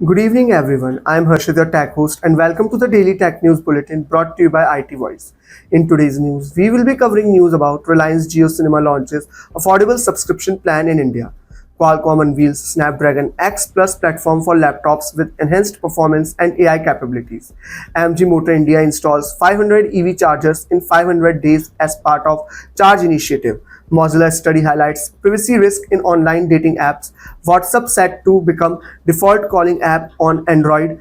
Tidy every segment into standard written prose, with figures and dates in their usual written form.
Good evening, everyone. I'm Harshit, your tech host, and welcome to the Daily Tech News Bulletin brought to you by IT Voice. In today's news, we will be covering news about Reliance JioCinema launches affordable subscription plan in India. Qualcomm unveils Snapdragon X Plus platform for laptops with enhanced performance and AI capabilities. AMG Motor India installs 500 EV chargers in 500 days as part of Charge initiative. Mozilla study highlights privacy risk in online dating apps. WhatsApp set to become default calling app on Android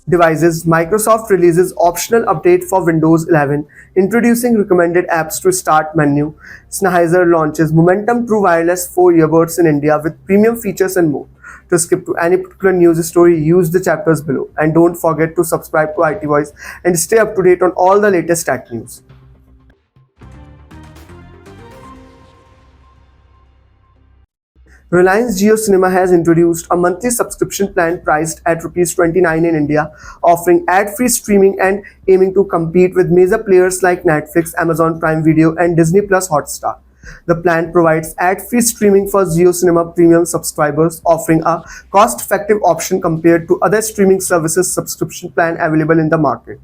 devices. Microsoft releases optional update for Windows 11, introducing recommended apps to start menu. Sennheiser launches Momentum True Wireless 4 earbuds in India with premium features and more. To skip to any particular news story, use the chapters below. And don't forget to subscribe to IT Voice and stay up to date on all the latest tech news. Reliance JioCinema has introduced a monthly subscription plan priced at Rs 29 in India, offering ad-free streaming and aiming to compete with major players like Netflix, Amazon Prime Video, and Disney Plus Hotstar. The plan provides ad-free streaming for JioCinema premium subscribers, offering a cost-effective option compared to other streaming services subscription plan available in the market.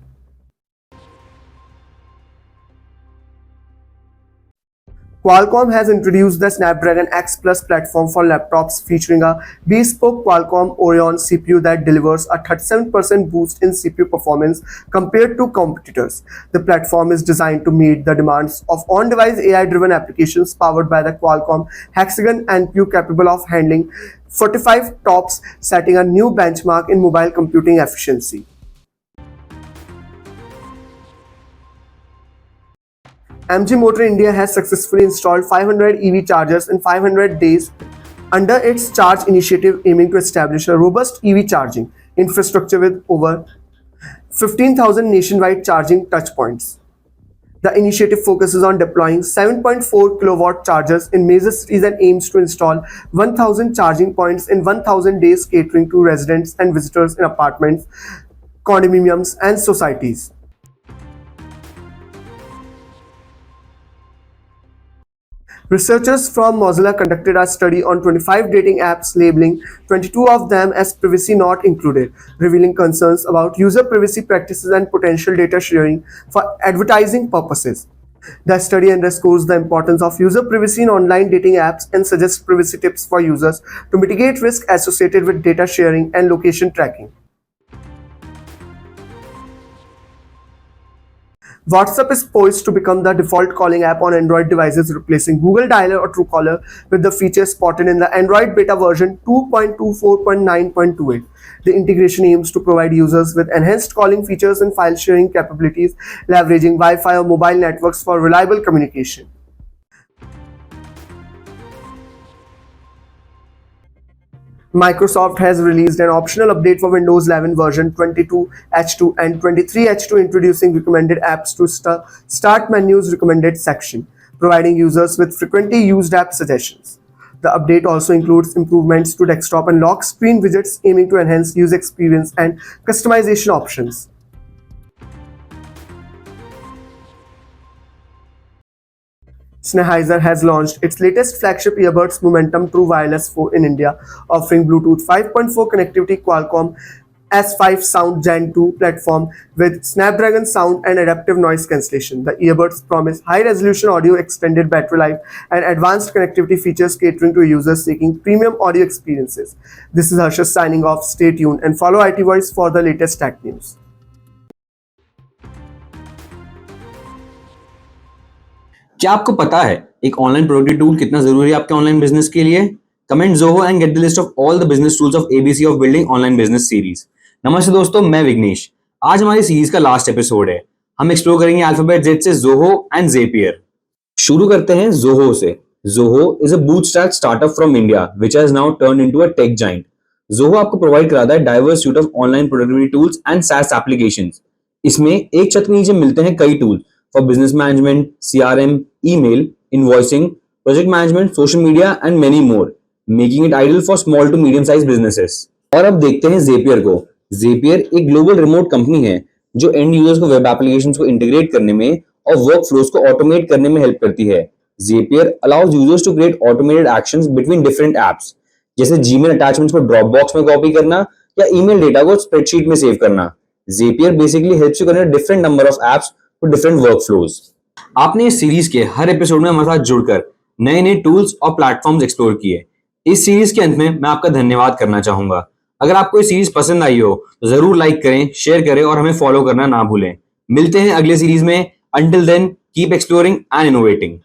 Qualcomm has introduced the Snapdragon X Plus platform for laptops featuring a bespoke Qualcomm Orion CPU that delivers a 37% boost in CPU performance compared to competitors. The platform is designed to meet the demands of on-device AI-driven applications powered by the Qualcomm Hexagon NPU capable of handling 45 TOPS, setting a new benchmark in mobile computing efficiency. MG Motor India has successfully installed 500 EV chargers in 500 days under its Charge initiative, aiming to establish a robust EV charging infrastructure with over 15,000 nationwide charging touchpoints. The initiative focuses on deploying 7.4 kilowatt chargers in major cities and aims to install 1,000 charging points in 1,000 days, catering to residents and visitors in apartments, condominiums, and societies. Researchers from Mozilla conducted a study on 25 dating apps, labeling 22 of them as privacy not included, revealing concerns about user privacy practices and potential data sharing for advertising purposes. The study underscores the importance of user privacy in online dating apps and suggests privacy tips for users to mitigate risk associated with data sharing and location tracking. WhatsApp is poised to become the default calling app on Android devices, replacing Google Dialer or Truecaller with the feature spotted in the Android beta version 2.24.9.28. The integration aims to provide users with enhanced calling features and file sharing capabilities, leveraging Wi-Fi or mobile networks for reliable communication. Microsoft has released an optional update for Windows 11 version 22H2 and 23H2, introducing recommended apps to Start Menu's recommended section, providing users with frequently used app suggestions. The update also includes improvements to desktop and lock screen widgets, aiming to enhance user experience and customization options. Sennheiser has launched its latest flagship earbuds Momentum True Wireless 4 in India, offering Bluetooth 5.4 connectivity. Qualcomm S5 Sound Gen 2 platform with Snapdragon sound and adaptive noise cancellation. The earbuds promise high-resolution audio, extended battery life, and advanced connectivity features, catering to users seeking premium audio experiences. This is Harshit signing off. Stay tuned and follow IT Voice for the latest tech news. क्या आपको पता है एक online productive tool कितना जरूरी है आपके online business के लिए? Comment Zoho and get the list of all the business tools of ABC of building online business series. नमस्ते दोस्तों, मैं विघ्नेश। आज हमारी सीरीज का लास्ट एपिसोड है। हम एक्सप्लोर करेंगे अल्फाबेट जेड से जोहो एंड जेपियर। शुरू करते हैं जोहो से। Zoho is a bootstrap startup from India which has now turn into a tech giant. Zoho आपको प्रोवाइड कराता है diverse suit of online productivity tools and SaaS applications. इसमें एक छत के नीचे मिलते हैं कई tool for business management, CRM, email, invoicing, project management, social media and many more, making it ideal for small to medium size businesses. और अब देखते हैं जेपियर को। जेपियर एक ग्लोबल रिमोट कंपनी है जो एंड यूजर्स को वेब एप्लीकेशंस को इंटीग्रेट करने में और वर्क फ्लोज को ऑटोमेट करने में हेल्प करती है। Zapier allows users to create automated actions between different apps, जैसे जीमेल अटैचमेंट्स को ड्रॉपबॉक्स में कॉपी करना या ईमेल डेटा को स्प्रेडशीट में सेव करना। Zapier basically helps you connect different number of apps to different workflows. आपने इस सीरीज के हर एपिसोड में हमारे साथ जुड़कर नए नए टूल्स और प्लेटफॉर्म्स एक्सप्लोर किए। इस सीरीज के अंत में मैं आपका धन्यवाद करना चाहूंगा। अगर आपको ये सीरीज पसंद आई हो तो जरूर लाइक करें, शेयर करें और हमें फॉलो करना ना भूलें। मिलते हैं अगले सीरीज में। Until then keep exploring and innovating.